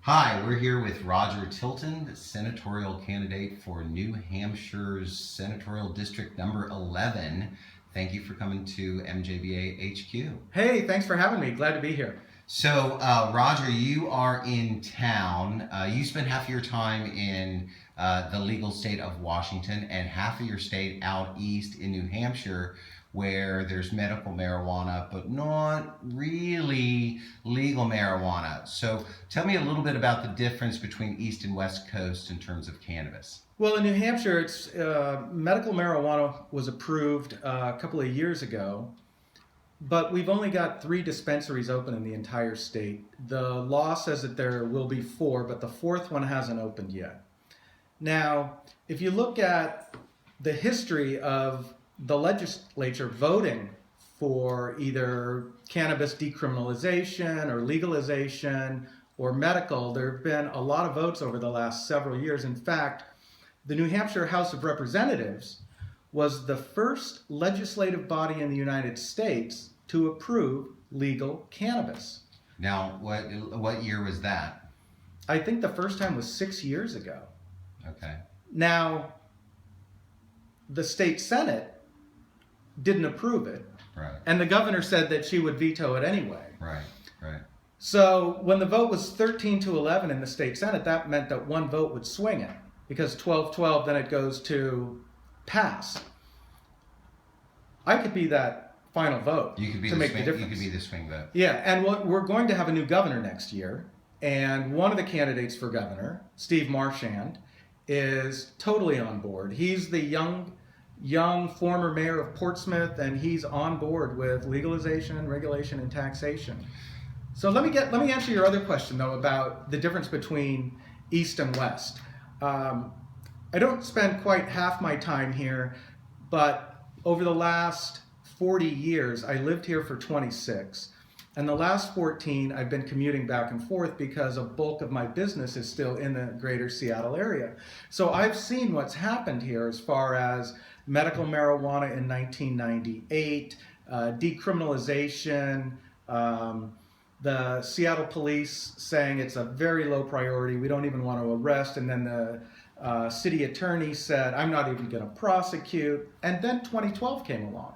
Hi, we're here with Roger Tilton, the senatorial candidate for New Hampshire's senatorial district number 11. Thank you for coming to MJBA HQ. Hey, thanks for having me. Glad to be here. So, Roger, you are in town. You spend half of your time in the legal state of Washington and half of your state out east in New Hampshire, where there's medical marijuana, but not really legal marijuana. So tell me a little bit about the difference between East and West Coast in terms of cannabis. Well, in New Hampshire, it's medical marijuana was approved a couple of years ago, but we've only got 3 dispensaries open in the entire state. The law says that there will be 4, but the 4th one hasn't opened yet. Now, if you look at the history of the legislature voting for either cannabis decriminalization or legalization or medical, there have been a lot of votes over the last several years. In fact, the New Hampshire House of Representatives was the first legislative body in the United States to approve legal cannabis. Now, what year was that? I think the first time was 6 years ago. Okay. Now, the state Senate didn't approve it. Right. And the governor said that she would veto it anyway. Right. So when the vote was 13-11 in the state Senate, that meant that one vote would swing it, because 12-12, then it goes to pass. I could be that final vote to make the difference. You could be the swing vote. Yeah, and we're going to have a new governor next year, and one of the candidates for governor, Steve Marchand, is totally on board. He's the young former mayor of Portsmouth, and he's on board with legalization, regulation, and taxation. So let me answer your other question, though, about the difference between East and West. I don't spend quite half my time here, but over the last 40 years, I lived here for 26. And the last 14, I've been commuting back and forth because a bulk of my business is still in the greater Seattle area. So I've seen what's happened here as far as medical marijuana in 1998, decriminalization, the Seattle police saying it's a very low priority, we don't even want to arrest, and then the city attorney said, I'm not even going to prosecute. And then 2012 came along,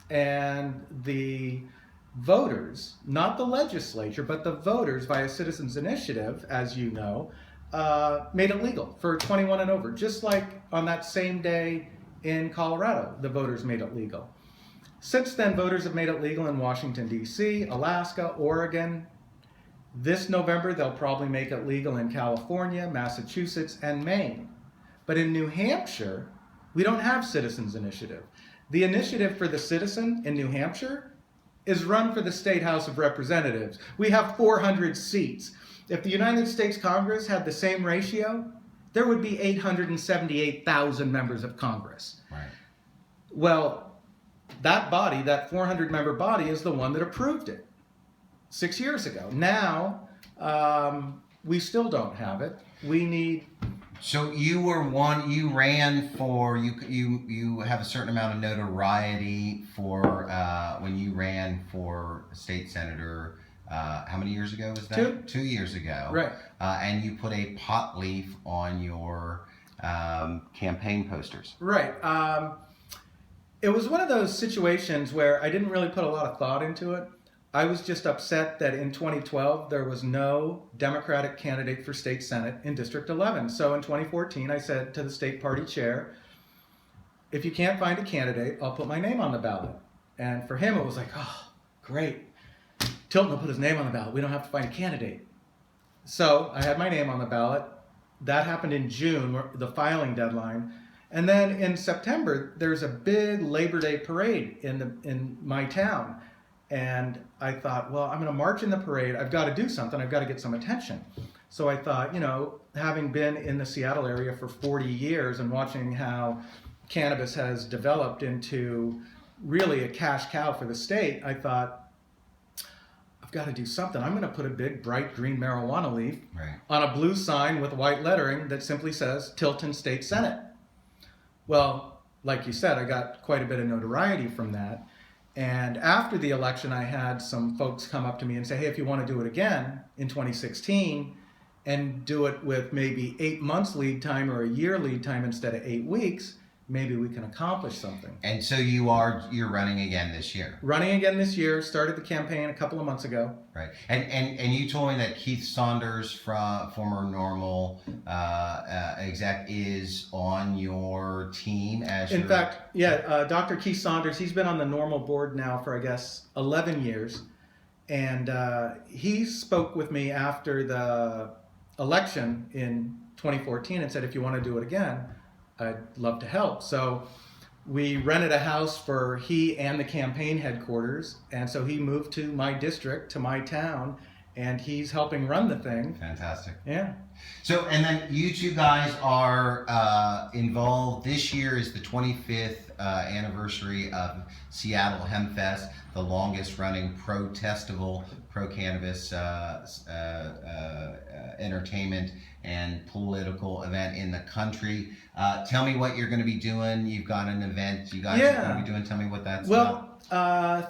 and the voters, not the legislature, but the voters via citizens initiative, as you know, made it legal for 21 and over, just like on that same day in Colorado, the voters made it legal. Since then, voters have made it legal in Washington, D.C., Alaska, Oregon. This November, they'll probably make it legal in California, Massachusetts, and Maine. But in New Hampshire, we don't have citizens initiative. The initiative for the citizen in New Hampshire is run for the State House of Representatives. We have 400 seats. If the United States Congress had the same ratio, there would be 878,000 members of Congress. Right. Well, that body, that 400-member body, is the one that approved it 6 years ago. Now, we still don't have it. We need... So you ran for, you have a certain amount of notoriety for when you ran for state senator. How many years ago was that? 2 years ago. Right. And you put a pot leaf on your campaign posters. Right. It was one of those situations where I didn't really put a lot of thought into it. I was just upset that in 2012 there was no Democratic candidate for state Senate in District 11. So in 2014 I said to the state party chair, if you can't find a candidate, I'll put my name on the ballot. And for him it was like, oh, great. Tilton will put his name on the ballot. We don't have to find a candidate. So I had my name on the ballot. That happened in June, the filing deadline. And then in September, there's a big Labor Day parade in my town. And I thought, well, I'm going to march in the parade. I've got to do something. I've got to get some attention. So I thought, having been in the Seattle area for 40 years and watching how cannabis has developed into really a cash cow for the state, I thought, I've got to do something. I'm going to put a big, bright green marijuana leaf on a blue sign with white lettering that simply says Tilton State Senate. Well, like you said, I got quite a bit of notoriety from that. And after the election, I had some folks come up to me and say, hey, if you want to do it again in 2016, and do it with maybe 8 months lead time or a year lead time instead of 8 weeks, maybe we can accomplish something. And so you're running again this year. Running again this year, started the campaign a couple of months ago. Right. And you told me that Keith Saunders, from former Normal exec, is on your team as In fact, yeah, Dr. Keith Saunders, he's been on the Normal board now for, I guess, 11 years. And he spoke with me after the election in 2014 and said, if you want to do it again, I'd love to help. So we rented a house for he and the campaign headquarters. And so he moved to my district, to my town, and he's helping run the thing. Fantastic. Yeah. So, and then you two guys are involved. This year is the 25th anniversary of Seattle Hempfest, the longest running protestable pro-cannabis entertainment and political event in the country. Tell me what you're going to be doing. You've got an event you guys are going to be doing. Tell me what that's about.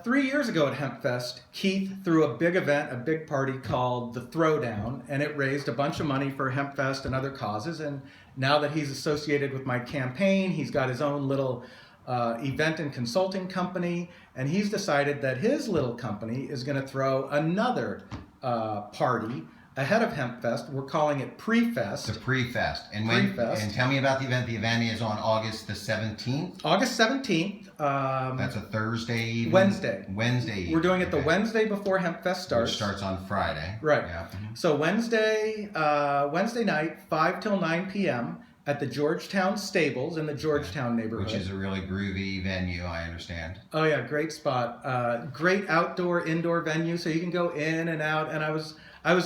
3 years ago at Hempfest, Keith threw a big event, a big party called The Throwdown, and it raised a bunch of money for Hempfest and other causes. And now that he's associated with my campaign, he's got his own little event and consulting company, and he's decided that his little company is going to throw another party ahead of Hempfest. We're calling it Pre-Fest. The Pre-Fest. And Pre-Fest. And tell me about the event. The event is on August the 17th. August 17th. That's a Thursday evening? Wednesday. Wednesday evening. We're doing it the Wednesday before Hempfest starts. Which starts on Friday. Right. Yeah. So Wednesday night, 5 till 9 p.m. at the Georgetown Stables in the Georgetown neighborhood. Which is a really groovy venue, I understand. Oh yeah, great spot. Great outdoor, indoor venue, so you can go in and out. And I was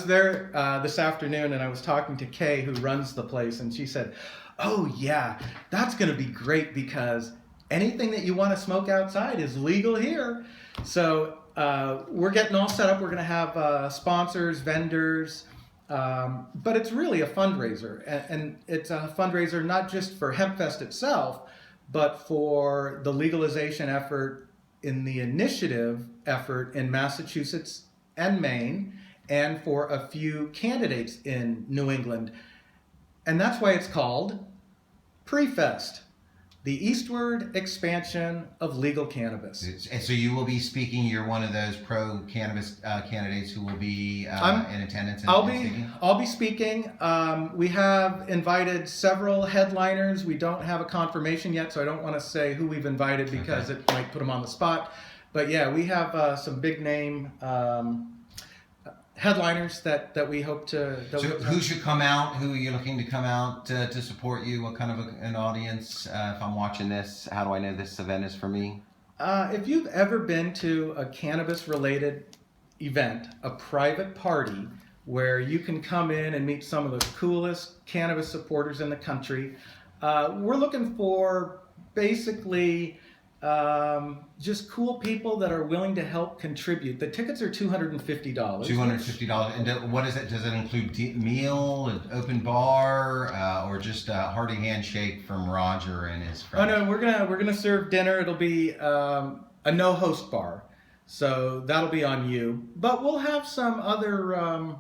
there this afternoon, and I was talking to Kay, who runs the place, and she said, "Oh yeah, that's going to be great because anything that you want to smoke outside is legal here." So we're getting all set up. We're going to have sponsors, vendors, but it's really a fundraiser, and it's a fundraiser not just for Hempfest itself, but for the legalization effort in the initiative effort in Massachusetts and Maine, and for a few candidates in New England. And that's why it's called Pre-Fest, the Eastward expansion of legal cannabis. And so you will be speaking. You're one of those pro-cannabis candidates who will be in attendance. I'll be speaking. We have invited several headliners. We don't have a confirmation yet, so I don't want to say who we've invited because it might put them on the spot. But yeah, we have some big name headliners that we hope to. Who should come out? Who are you looking to come out to support you? What kind of an audience? If I'm watching this, how do I know this event is for me? If you've ever been to a cannabis-related event, a private party where you can come in and meet some of the coolest cannabis supporters in the country, we're looking for basically just cool people that are willing to help contribute. The tickets are $250. $250. And what is it? Does it include meal, an open bar, or just a hearty handshake from Roger and his friends? Oh no, we're gonna serve dinner. It'll be a no host bar, so that'll be on you. But we'll have some other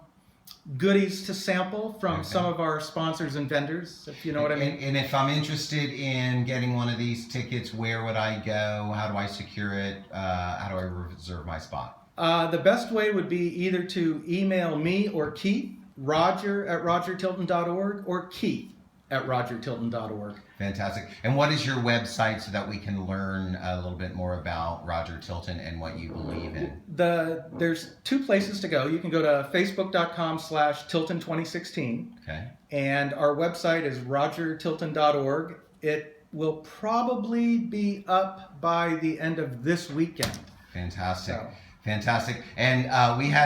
goodies to sample from some of our sponsors and vendors, if you know what I mean. And if I'm interested in getting one of these tickets, where would I go? How do I secure it? How do I reserve my spot? The best way would be either to email me or Keith, roger@rogertilton.org, or keith@rogertilton.org. Fantastic. And what is your website so that we can learn a little bit more about Roger Tilton and what you believe in? There's two places to go. You can go to facebook.com/Tilton2016. Okay. And our website is rogertilton.org. It will probably be up by the end of this weekend. Fantastic. So. Fantastic. And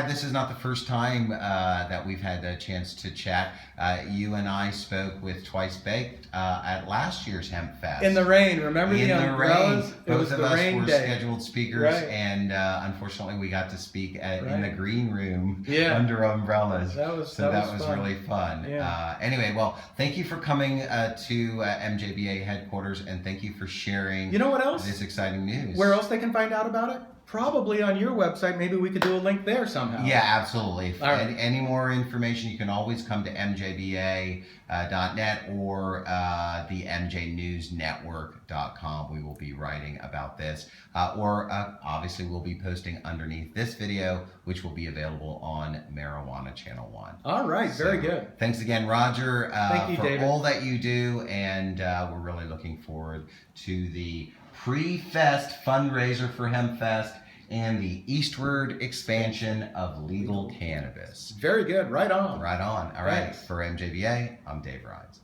this is not the first time that we've had a chance to chat. You and I spoke with Twice Baked at last year's Hempfest. In the rain. Remember the umbrellas? Both of us were day. scheduled speakers, right. And unfortunately we got to speak in the green room under umbrellas. That was fun. Really fun. Yeah. Anyway, well, thank you for coming to MJBA headquarters, and thank you for sharing what else? this exciting news. Where else they can find out about it? probably on your website, maybe we could do a link there somehow. Yeah, absolutely. If All right. any more information, you can always come to mjba.net or the mjnewsnetwork.com. We will be writing about this. Or obviously, we'll be posting underneath this video, which will be available on Marijuana Channel 1. All right, very good. Thanks again, Roger, Thank you, for David. all that you do. And we're really looking forward to the pre-fest fundraiser for Hempfest and the eastward expansion of legal cannabis. Very good. Right on. Right on. All right. Thanks. For MJBA, I'm Dave Rheins.